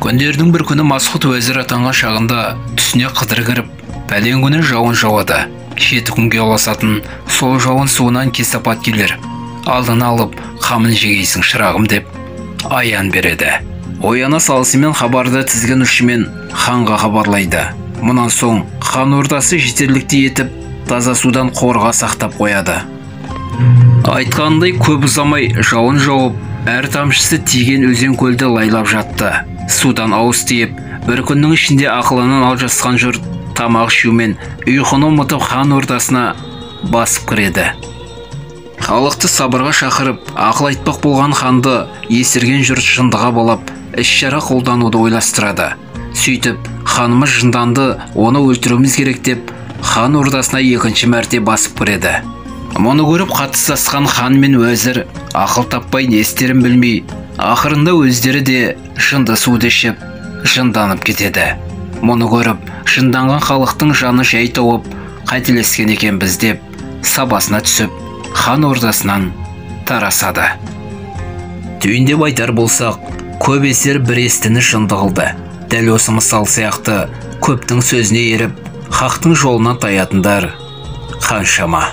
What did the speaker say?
Күндердің бір күні Масғұт уәзір атанған шағында түсіне қыдыр кіріп, пәлен күні жауын жауады. 7 күнге ұласатын сол жауын суынан кесапат келер. Алдын алып, қамын жегейсің шырағым деп аян береді. Ояна салысымен хабарды тізген ұшымен ханға хабарлайды. Мұнан соң хан ордасы жетерлікті етіп, таза судан қорға сақтап қояды. Айтқандай көп ұзамай жауын жауып, әр тамшысы тиген өзен көлді лайлап жатты. Судан ауыз тиіп, бір күннің ішінде ақылынан алжасқан жұрт тамақ ішумен ұйқыны ұмытып хан ордасына басып кіреді. Халықты сабырға шақырып, ақыл айтпақ болған ханды есірген жұрт жындыға болып, іс-шара қолдануды ойластырады. Сөйтіп, ханымыз жынданды, оны өлтіруіміз керек деп, хан ордасына екінші мәрте басып кіреді. Мұны көріп қатысасқан хан мен уәзір ақыл таппай не істерін білмей, ақырында өздері де жынды суды ішіп, жынданып кетеді. Мұны көріп, жынданған халықтың жаны жай тауып, қателескен екен біз деп, сабасына түсіп, хан ордасынан тарасады. Түйіндеп айтар болсақ, көп есер бір естіні жынды қылды. Дәл осы мысал сияқты көптің сөзіне еріп, хақтың жолынан таятындар қаншама.